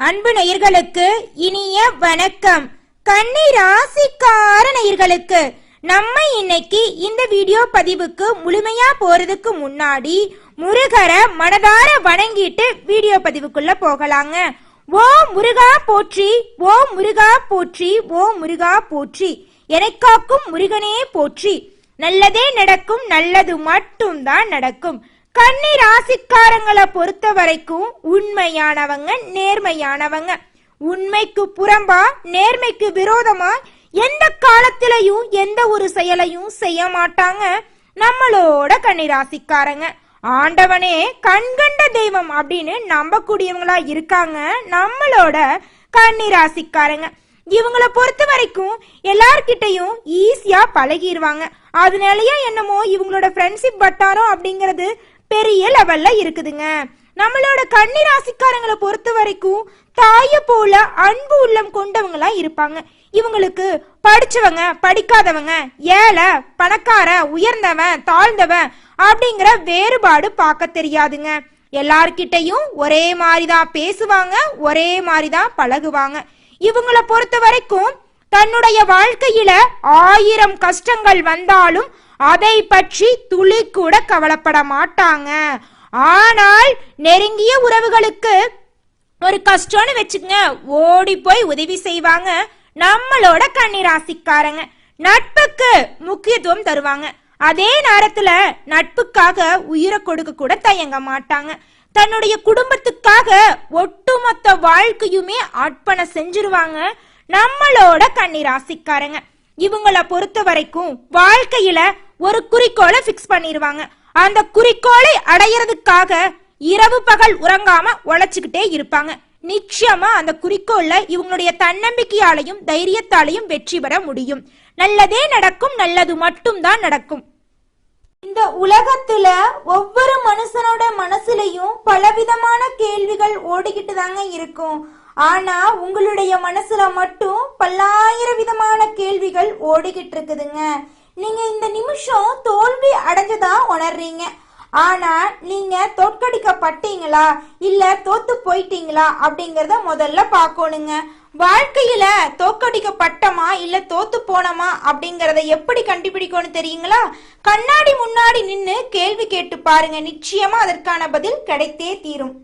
அன்பு நேயர்களுக்கு இனிய வணக்கம். கன்னி ராசிக்கார நேயர்களுக்கு நம்ம இன்னைக்கு இந்த வீடியோ பதிவுக்கு முழுமையா போறதுக்கு முன்னாடி முருகரை மனதார வணங்கிட்டு வீடியோ பதிவுக்குள்ள போகலாங்க. ஓ முருகா போற்றி, ஓ முருகா போற்றி, ஓ முருகா போற்றி, எனக்காக்கும் முருகனே போற்றி. நல்லதே நடக்கும், நல்லது மட்டும் தான் நடக்கும். கன்னி ராசிக்காரங்களை பொறுத்த வரைக்கும் உண்மையானவங்க, நேர்மையானவங்க. உண்மைக்கு புறம்பா, நேர்மைக்கு விரோதமா எந்த காலத்திலையும் எந்த ஒரு செயலையும் செய்ய மாட்டாங்க நம்மளோட கன்னி ராசிக்காரங்க. ஆண்டவனே கண்கண்ட தெய்வம் அப்படின்னு நம்பக்கூடியவங்களா இருக்காங்க நம்மளோட கன்னி ராசிக்காரங்க. இவங்களை பொறுத்த வரைக்கும் எல்லார்கிட்டையும் ஈஸியா பழகிடுவாங்க. அதனாலயே என்னமோ இவங்களோட ஃப்ரெண்ட்ஷிப் வட்டாரம் அப்படிங்கிறது பெரிய லெவல்ல இருக்குதுங்க. நம்மளோட கன்னி ராசிக்காரங்களை பொறுத்த வரைக்கும் தாய போல அன்பு உள்ளம் கொண்டவங்களா இருப்பாங்க. இவங்களுக்கு படிச்சவங்க, படிக்காதவங்க, ஏழை, பணக்கார, உயர்ந்தவன், தாழ்ந்தவன் அப்படிங்கிற வேறுபாடு பார்க்க தெரியாதுங்க. எல்லார்கிட்டையும் ஒரே மாதிரிதான் பேசுவாங்க, ஒரே மாதிரிதான் பழகுவாங்க. இவங்களை பொறுத்த வரைக்கும் தன்னுடைய வாழ்க்கையில 1000 கஷ்டங்கள் வந்தாலும் அதை பற்றி துளி கூட கவலைப்பட மாட்டாங்க. ஆனால் நெருங்கிய உறவுகளுக்கு ஒரு கஷ்டம்னு வச்சுக்கங்க, ஓடி போய் உதவி செய்வாங்க நம்மளோட கன்னி ராசிக்காரங்க. நட்புக்கு முக்கியத்துவம் தருவாங்க. அதே நேரத்துல நட்புக்காக உயிரை கொடுக்க கூட தயங்க மாட்டாங்க. தன்னுடைய குடும்பத்துக்காக ஒட்டுமொத்த வாழ்க்கையுமே அர்ப்பணம் செஞ்சிருவாங்க நம்மளோட கன்னி ராசிக்காரங்க. இவங்கள பொறுத்த வரைக்கும் வாழ்க்கையில ஒரு குறிக்கோளை பிக்ஸ் பண்ணிடுவாங்க. அந்த குறிக்கோளை அடையிறதுக்காக இரவு பகல் உறங்காம உழைச்சுக்கிட்டே இருப்பாங்க. நிச்சயமா அந்த குறிக்கோள்ல இவங்களுடைய தன்னம்பிக்கையாலையும் தைரியத்தாலையும் வெற்றி பெற முடியும். நல்லதே நடக்கும், நல்லது மட்டும் தான் நடக்கும். இந்த உலகத்துல ஒவ்வொரு மனுஷனோட மனசுலயும் பலவிதமான கேள்விகள் ஓடிக்கிட்டு தாங்க இருக்கும். ஆனா உங்களுடைய மனசுல மட்டும் பல்லாயிரம் விதமான கேள்விகள் ஓடிக்கிட்டு இருக்குதுங்க. நீங்க இந்த நிமிஷம் தோல்வி அடைஞ்சதா உணர்றீங்க. ஆனா நீங்க தோற்கடிக்கப்பட்டீங்களா இல்ல தோத்து போயிட்டீங்களா அப்படிங்கறத முதல்ல பார்க்கணுங்க. வாழ்க்கையில தோற்கடிக்கப்பட்டமா இல்ல தோத்து போனமா அப்படிங்கறத எப்படி கண்டுபிடிக்கணும் தெரியுங்களா? கண்ணாடி முன்னாடி நின்னு கேள்வி கேட்டு பாருங்க, நிச்சயமா அதற்கான பதில் கிடைத்தே தீரும்.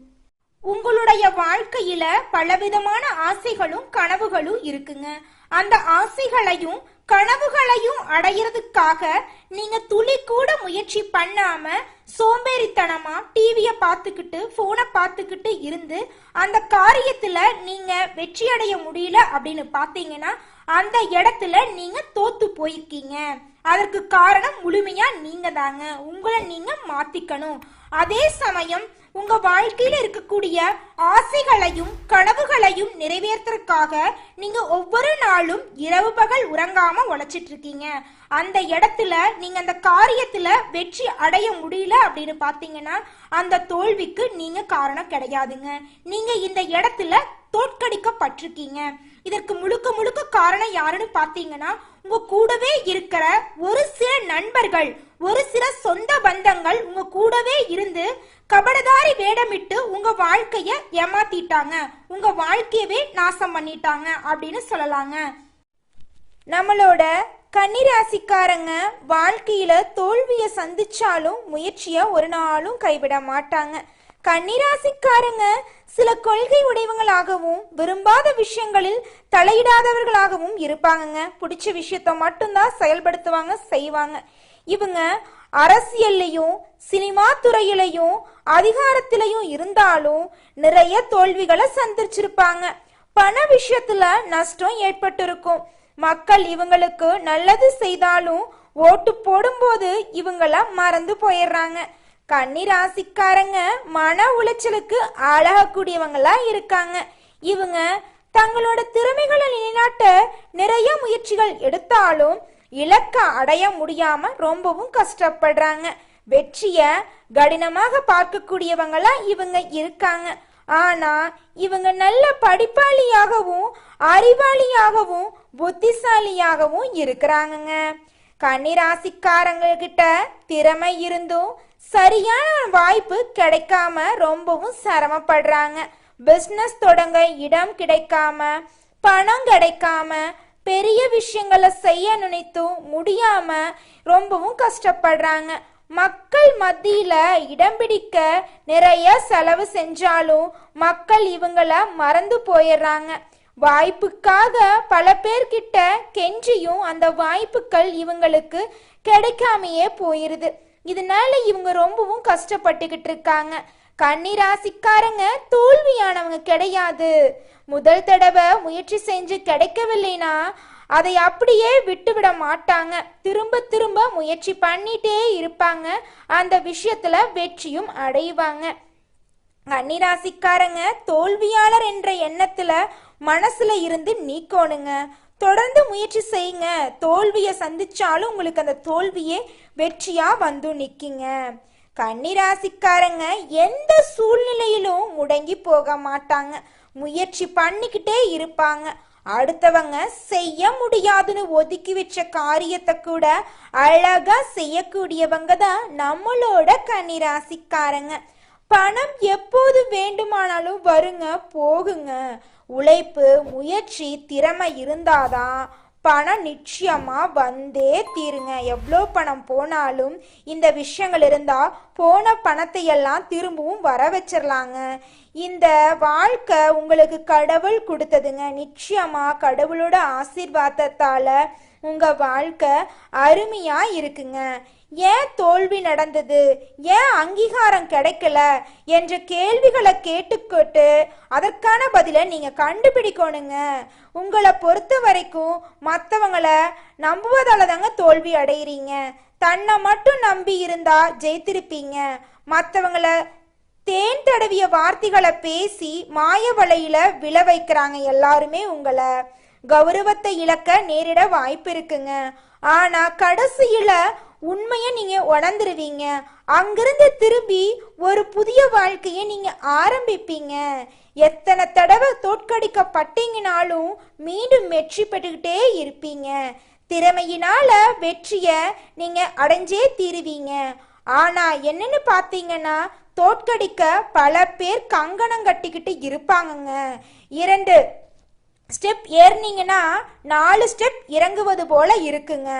உங்களுடைய வாழ்க்கையில பலவிதமான ஆசைகளும் கனவுகளும் இருக்குங்க. அந்த ஆசைகளையும் கனவுகளையும் அடையிறதுக்காக நீங்க துளி கூட முயற்சி பண்ணாம சோம்பேறித்தனமா டிவிய பார்த்துக்கிட்டு போனை பார்த்துக்கிட்டு இருந்து அந்த காரியத்துல நீங்க வெற்றி அடைய முடியல அப்படின்னு பாத்தீங்கன்னா அந்த இடத்துல நீங்க தோத்து போயிருக்கீங்க. அதற்கு காரணம் முழுமையா நீங்க தாங்க. உங்களை நீங்க மாத்திக்கணும். அதே சமயம் உங்க வாழ்க்கையில இருக்கக்கூடிய ஆசைகளையும் கனவுகளையும் நிறைவேற்றறதுக்காக நீங்க ஒவ்வொரு நாளும் இரவு பகல் உறங்காம உழைச்சிட்டு இருக்கீங்க. அந்த இடத்துல நீங்க அந்த காரியத்துல வெற்றி அடைய முடியல அப்படின்னு பாத்தீங்கன்னா அந்த தோல்விக்கு நீங்க காரணம் கிடையாதுங்க. நீங்க இந்த இடத்துல தோற்கடிக்கப்பட்டிருக்கீங்க. இதற்கு முழுக்க முழுக்க காரணம் யாருன்னு பாத்தீங்கன்னா உங்க கூடவே இருக்கிற ஒரு சில நண்பர்கள், ஒரு சில சொந்த பந்தங்கள் உங்க கூடவே இருந்து கபடதாரி வேடமிட்டு உங்க வாழ்க்கைய ஏமாத்திட்டாங்க, உங்க வாழ்க்கையவே நாசம் பண்ணிட்டாங்க அப்படின்னு சொல்லலாங்க. நம்மளோட கன்னிராசிக்காரங்க வாழ்க்கையில தோல்விய சந்திச்சாலும் முயற்சிய ஒரு நாளும் கைவிட மாட்டாங்க. கன்னிராசிக்காரங்க சில கொள்கை உடையவங்களாகவும் விரும்பாத விஷயங்களில் தலையிடாதவர்களாகவும் இருப்பாங்கங்க. பிடிச்ச விஷயத்த மட்டும்தான் செயல்படுத்துவாங்க, செய்வாங்க. இவங்க அரசியல்லையும் சினிமா துறையிலையும் அதிகாரத்திலையும் இருந்தாலும் நிறைய தோல்விகளை சந்திச்சிருப்பாங்க. பண விஷயத்துல நஷ்டம் ஏற்பட்டு இருக்கும். மக்கள் இவங்களுக்கு நல்லது செய்தாலும் ஓட்டு போடும்போது இவங்கள மறந்து போயிடுறாங்க. கன்னி ராசிக்காரங்க மன உளைச்சலுக்கு ஆளாகக்கூடியவங்களா இருக்காங்க. இவங்க தங்களோட திறமைகளை நிலைநாட்ட நிறைய முயற்சிகள் எடுத்தாலும் இலக்க அடைய முடியாம ரொம்பவும் கஷ்டப்படுறாங்க. வெற்றிய கடினமாக பார்க்கக்கூடியவங்களா இவங்க இருக்காங்க. ஆனா இவங்க நல்ல படிப்பாளியாகவும் அறிவாளியாகவும் புத்திசாலியாகவும் இருக்கிறாங்கங்க. கன்னி ராசிக்காரங்க கிட்ட திறமை இருந்தும் சரியான வாய்ப்பு கிடைக்காம ரொம்பவும் சிரமப்படுறாங்க. பிசினஸ் தொடங்க இடம் கிடைக்காம, பணம் கிடைக்காம, பெரிய விஷயங்களை செய்ய நினைத்தும் முடியாம ரொம்பவும் கஷ்டப்படுறாங்க. மக்கள் மத்தியில இடம் பிடிக்க நிறைய செலவு செஞ்சாலும் மக்கள் இவங்கள மறந்து போயிடுறாங்க. வாய்ப்புக்காக பல பேர்கிட்ட கெஞ்சியும் அந்த வாய்ப்புகள் இவங்களுக்கு கிடைக்காமையே போயிருது. இதனால இவங்க ரொம்பவும் கஷ்டப்பட்டுக்கிட்டு இருக்காங்க. கன்னி ராசிக்காரங்க தோல்வியானவங்க கிடையாது. முதல் தடவை முயற்சி செஞ்சு கிடைக்கவில்லைனா அதை அப்படியே விட்டுவிட மாட்டாங்க. திரும்ப திரும்ப முயற்சி பண்ணிட்டே இருப்பாங்க. அந்த விஷயத்துல வெற்றியும் அடைவாங்க. கன்னிராசிக்காரங்க தோல்வியாளர் என்ற எண்ணத்துல மனசுல இருந்து நீக்கணுங்க. தொடர்ந்து முயற்சி செய்யுங்க. தோல்வியை சந்திச்சாலும் உங்களுக்கு அந்த தோல்வியே வெற்றியா வந்து நிற்குங்க. கன்னிராசிக்காரங்க எந்த சூழ்நிலையிலும் முடங்கி போக மாட்டாங்க. முயற்சி பண்ணிக்கிட்டே இருப்பாங்க. அடுத்தவங்க செய்ய முடியாதுன்னு ஒதுக்கி வச்ச காரியத்தை கூட அழகா செய்யக்கூடியவங்க தான் நம்மளோட கன்னிராசிக்காரங்க. பணம் எப்போது வேண்டுமானாலும் வருங்க போகுங்க. உழைப்பு, முயற்சி, திறமை இருந்தாதான் பணம் நிச்சயமா வந்தே தீருங்க. எவ்வளோ பணம் போனாலும் இந்த விஷயங்கள் இருந்தா போன பணத்தை எல்லாம் திரும்பவும் வர வச்சிடலாங்க. இந்த வாழ்க்கை உங்களுக்கு கடவுள் கொடுத்ததுங்க. நிச்சயமா கடவுளோட ஆசீர்வாதத்தால உங்க வாழ்க்கை அருமையா இருக்குங்க. ஏன் தோல்வி நடந்தது, ஏன் அங்கீகாரம் கிடைக்கல என்ற கேள்விகளை கேட்டுக்கிட்டு அதற்கான பதிலை நீங்க கண்டுபிடிக்கணுங்க. உங்களை பொறுத்த வரைக்கும் மற்றவங்களை நம்புவதால தாங்க தோல்வி அடைகிறீங்க. தன்னை மட்டும் நம்பி இருந்தா ஜெயித்திருப்பீங்க. மற்றவங்களை தேன் தடவிய வார்த்தைகளை பேசி மாய வலையில விழ வைக்கிறாங்க எல்லாருமே. உங்களை கௌரவத்தை இழக்க நேரிட வாய்ப்பு இருக்குங்க. ஆனா கடைசியில உண்மையை நீங்க உணர்ந்துருவீங்க. அங்கிருந்து திரும்பி ஒரு புதிய வாழ்க்கையை நீங்க ஆரம்பிப்பீங்க. எத்தனை தடவை தோற்கடிக்கப்பட்டீங்கனாலும் மீண்டும் வெற்றி பெற்றுக்கிட்டே இருப்பீங்க. திறமையினால வெற்றிய நீங்க அடைஞ்சே தீருவீங்க. ஆனா என்னன்னு பாத்தீங்கன்னா தோற்கடிக்க பல பேர் கங்கணம் கட்டிக்கிட்டு இருப்பாங்கங்க. 2 ஸ்டெப் ஏறினீங்கன்னா 4 ஸ்டெப் இறங்குவது போல இருக்குங்க.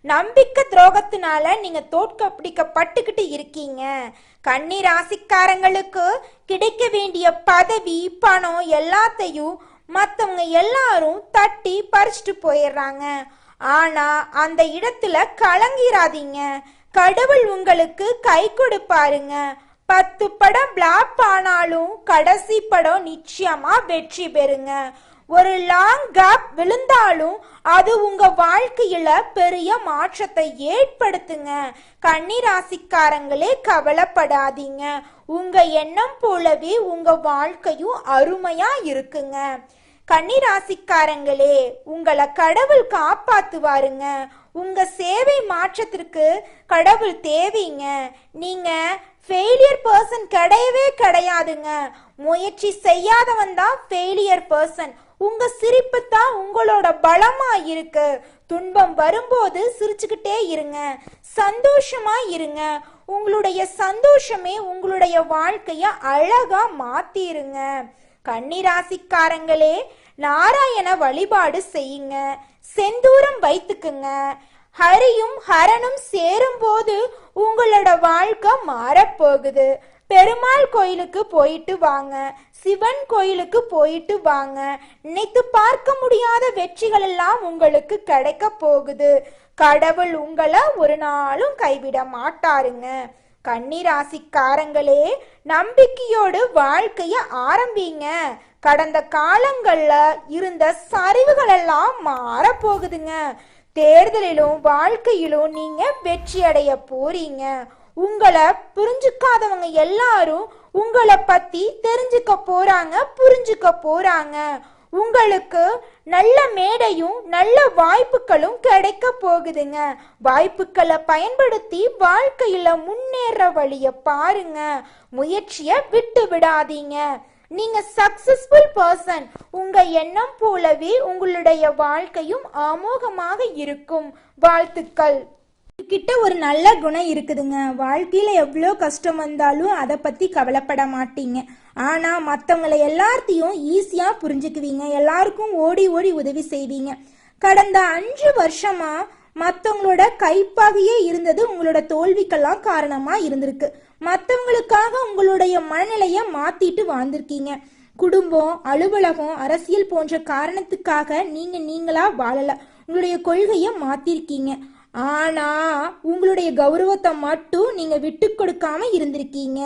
நம்பிக்கை துரோகத்தினால நீங்க தோற்கடிக்கப்பட்டுக்கிட்டு இருக்கீங்க. கன்னி ராசிக்காரங்களுக்கு கிடைக்க வேண்டிய பதவி, பணம் எல்லாத்தையும் மற்றவங்க எல்லாரும் தட்டி பறிச்சுட்டு போயிடுறாங்க. ஆனா அந்த இடத்துல கலங்கிராதீங்க. கடவுள் உங்களுக்கு கை கொடுப்பாருங்க. 10 படம் பிளாப் ஆனாலும் கடைசி படம் நிச்சயமா வெற்றி பெறுங்க. ஒரு லாங் கேப் விழுந்தாலும் அது உங்க வாழ்க்கையில பெரிய மாற்றத்தை ஏற்படுத்துங்க. கன்னி ராசிக்காரங்களே கவலைப்படாதீங்க. உங்க எண்ணம் போலவே உங்க வாழ்க்கையும் அருமையா இருக்குங்க. கன்னி ராசிக்காரங்களே உங்களை கடவுள் காப்பாத்துவாருங்க. உங்க சேவை மாற்றத்திற்கு கடவுள் தேவைங்க. நீங்க ஃபெயிலியர் பர்சன் கிடையவே கிடையாதுங்க. முயற்சி செய்யாதவன் தான் ஃபெயிலியர் பர்சன். உங்க சிரிப்பு தான் உங்களோட பலமா இருக்கு. துன்பம் வரும்போது சிரிச்சுக்கிட்டே இருங்க, சந்தோஷமா இருங்க. உங்களுடைய சந்தோஷமே உங்களுடைய வாழ்க்கைய அழகா மாத்திருங்க. கன்னி ராசிக்காரங்களே நாராயண வழிபாடு செய்யுங்க. செந்தூரம் வைத்துக்குங்க. ஹரியும் ஹரனும் சேரும் போது உங்களோட வாழ்க்கை மாறப்போகுது. பெருமாள் கோயிலுக்கு போயிட்டு வாங்க, சிவன் கோயிலுக்கு போயிட்டு வாங்க. நினைத்து பார்க்க முடியாத வெற்றிகள் எல்லாம் உங்களுக்கு கிடைக்க போகுது. கடவுள் உங்களை ஒரு நாளும் கைவிட மாட்டாருங்க. கன்னி ராசிக்காரங்களே நம்பிக்கையோடு வாழ்க்கைய ஆரம்பிங்க. கடந்த காலங்கள்ல இருந்த சரிவுகள் எல்லாம் மாற போகுதுங்க. தேர்தலிலும் வாழ்க்கையிலும் நீங்க வெற்றி அடைய போறீங்க. உங்களை புரிஞ்சுக்காதவங்க எல்லாரும் உங்களை பத்தி தெரிஞ்சுக்க போறாங்க, புரிஞ்சுக்க போறாங்க. உங்களுக்கு நல்ல மேடையும் நல்ல வாய்ப்புகளும் கிடைக்க போகுதுங்க. வாய்ப்புகளை பயன்படுத்தி வாழ்க்கையில முன்னேற வழிய பாருங்க. முயற்சிய விட்டு விடாதீங்க. நீங்க சக்சஸ்ஃபுல் பர்சன். உங்க எண்ணம் போலவே உங்களுடைய வாழ்க்கையும் அமோகமாக இருக்கும். வாழ்த்துக்கள். கிட்ட ஒரு நல்ல குணம் இருக்குதுங்க. வாழ்க்கையில எவ்வளோ கஷ்டம் வந்தாலும் அதை பத்தி கவலைப்பட மாட்டீங்க. ஆனா மற்றவங்களை எல்லாத்தையும் ஈஸியா புரிஞ்சுக்குவீங்க, எல்லாருக்கும் ஓடி ஓடி உதவி செய்வீங்க. கடந்த 5 வருஷமா மற்றவங்களோட கைப்பாகையே இருந்தது உங்களோட தோல்விக்கெல்லாம் காரணமா இருந்திருக்கு. மற்றவங்களுக்காக உங்களுடைய மனநிலைய மாத்திட்டு வாழ்ந்திருக்கீங்க. குடும்பம், அலுவலகம், அரசியல் போன்ற காரணத்துக்காக நீங்களா வாழல, உங்களுடைய கொள்கைய மாத்திருக்கீங்க. ஆனா உங்களுடைய கௌரவத்தை மட்டும் நீங்க விட்டு கொடுக்காம இருந்திருக்கீங்க.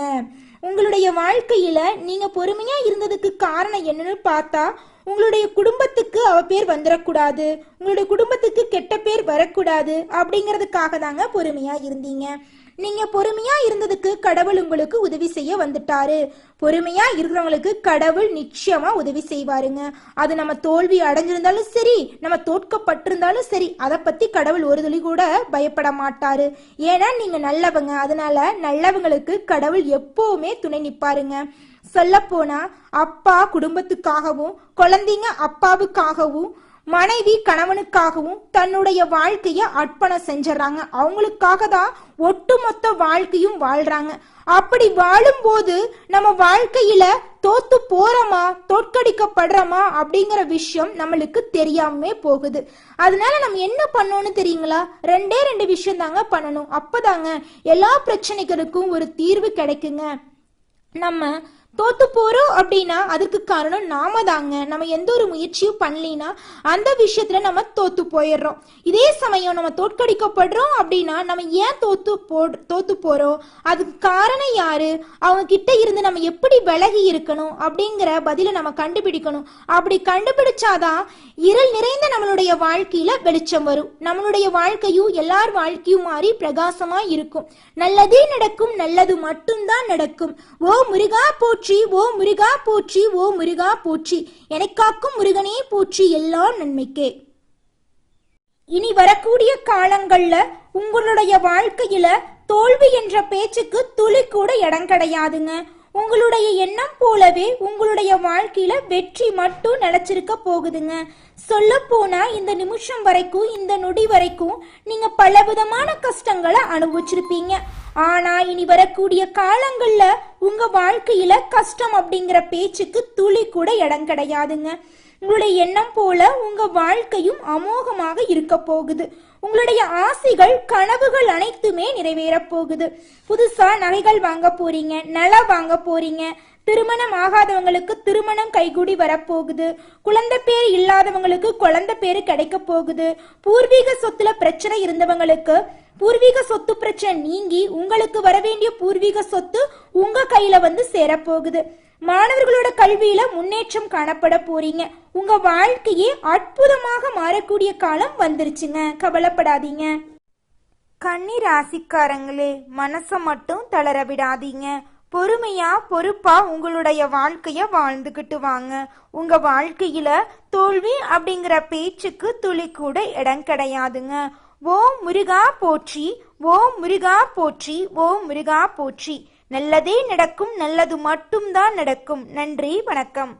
உங்களுடைய வாழ்க்கையில நீங்க பொறுமையா இருந்ததுக்கு காரணம் என்னன்னு பார்த்தா, உங்களுடைய குடும்பத்துக்கு அவ பேர் வந்துடக்கூடாது, உங்களுடைய குடும்பத்துக்கு கெட்ட பேர் வரக்கூடாது அப்படிங்கிறதுக்காக தாங்க பொறுமையா இருந்தீங்க. நீங்க பொறுமையா இருந்ததுக்கு கடவுள் உங்களுக்கு உதவி செய்ய வந்துட்டாரு. பொறுமையா இருக்கிறவங்களுக்கு கடவுள் நிச்சயமா உதவி செய்வாருங்க. அது நம்ம தோல்வி அடைஞ்சிருந்தாலும் சரி, நம்ம தோற்கப்பட்டிருந்தாலும் சரி, அதை பத்தி கடவுள் ஒரு துளி கூட பயப்பட மாட்டாரு. ஏன்னா நீங்க நல்லவங்க, அதனால நல்லவங்களுக்கு கடவுள் எப்பவுமே துணை நிப்பாருங்க. சொல்ல போனா அப்பா குடும்பத்துக்காகவும், குழந்தைங்க அப்பாவுக்காகவும், மனைவி கணவனுக்காகவும் தன்னுடைய வாழ்க்கைய அர்ப்பணம் செஞ்சிடறாங்க. அவங்களுக்காக தான் ஒட்டுமொத்த வாழ்க்கையும் வாழ்றாங்க. அப்படி வாழும்போது நம்ம வாழ்க்கையில தோத்து போறோமா, தோற்கடிக்கப்படுறோமா அப்படிங்கிற விஷயம் நம்மளுக்கு தெரியாம போகுது. அதனால நம்ம என்ன பண்ணணும்னு தெரியுங்களா? 2 விஷயம் தாங்க பண்ணணும். அப்பதாங்க எல்லா பிரச்சனைகளுக்கும் ஒரு தீர்வு கிடைக்குங்க. நம்ம தோத்து போறோம் அப்படின்னா அதுக்கு காரணம் நாம தாங்க. நம்ம எந்த ஒரு முயற்சியும் பண்ணலினா அந்த விஷயத்துல நம்ம தோத்து போயிடுறோம். இதே சமயம் நம்ம தோற்கடிக்கப்படுறோம் அப்படின்னா நம்ம ஏன் தோத்து போறோம், அதுக்கு காரணம் யாரு, அவங்க கிட்ட இருந்து நம்ம எப்படி விலகி இருக்கணும் அப்படிங்கிற பதில நம்ம கண்டுபிடிக்கணும். அப்படி கண்டுபிடிச்சாதான் இருள் நிறைந்த நம்மளுடைய வாழ்க்கையில வெளிச்சம் வரும். நம்மளுடைய வாழ்க்கையும் எல்லார் வாழ்க்கையும் மாறி பிரகாசமா இருக்கும். நல்லதே நடக்கும், நல்லது மட்டும்தான் நடக்கும். ஓ முருகா போற்றி, ஓ முருகா போற்றி, ஓ முருகா போற்றி, எனக்காக்கும் முருகனே போற்றி, எல்லா நன்மைக்கே. இனி வரக்கூடிய காலங்கள்ல உங்களுடைய வாழ்க்கையில தோல்வி என்ற பேச்சுக்கு துளி கூட இடம் கிடையாதுங்க. உங்களுடைய எண்ணம் போலவே உங்களுடைய வாழ்க்கையில வெற்றி மட்டும் நிலைச்சிருக்க போகுதுங்க. சொல்ல போனா இந்த நிமிஷம் வரைக்கும், இந்த நொடி வரைக்கும் நீங்க பலவிதமான கஷ்டங்களை அனுபவிச்சிருப்பீங்க. ஆனா இனி வரக்கூடிய காலங்கள்ல உங்க வாழ்க்கையில கஷ்டம் அப்படிங்கிற பேச்சுக்கு துளி கூட இடம் கிடையாதுங்க. உங்களுடைய எண்ணம் போல உங்க வாழ்க்கையும் அமோகமாக இருக்க போகுது. உங்களுடைய ஆசைகள், கனவுகள் அனைத்துமே நிறைவேற போகுது. புதுசா நகைகள் வாங்க போறீங்க, நிலம் வாங்க போறீங்க. திருமணம் ஆகாதவங்களுக்கு திருமணம் கைகூடி வரப்போகுது. குழந்தை பேர் இல்லாதவங்களுக்கு குழந்தை பேரு கிடைக்க போகுது. பூர்வீக சொத்துல பிரச்சனை இருந்தவங்களுக்கு பூர்வீக சொத்து பிரச்சனை நீங்கி உங்களுக்கு வர வேண்டிய பூர்வீக சொத்து உங்க கையில வந்து சேரப்போகுது. மாணவர்களோட கல்வியில முன்னேற்றம் காணப்பட போறீங்க. உங்க வாழ்க்கையே அற்புதமாக மாறக்கூடிய காலம் வந்துருச்சுங்க. கவலைப்படாதீங்க. கன்னி ராசிக்காரங்களே, மனசை மட்டும் தளர விடாதீங்க. பொறுமையா பொறுப்பா உங்களுடைய வாழ்க்கைய வாழ்ந்துகிட்டு வாங்க. உங்க வாழ்க்கையில தோல்வி அப்படிங்கிற பேச்சுக்கு துளி கூட இடம் கிடையாதுங்க. ஓ முருகா போற்றி, ஓ முருகா போற்றி, ஓ முருகா போற்றி. நல்லதே நடக்கும், நல்லது மட்டும்தான் நடக்கும். நன்றி, வணக்கம்.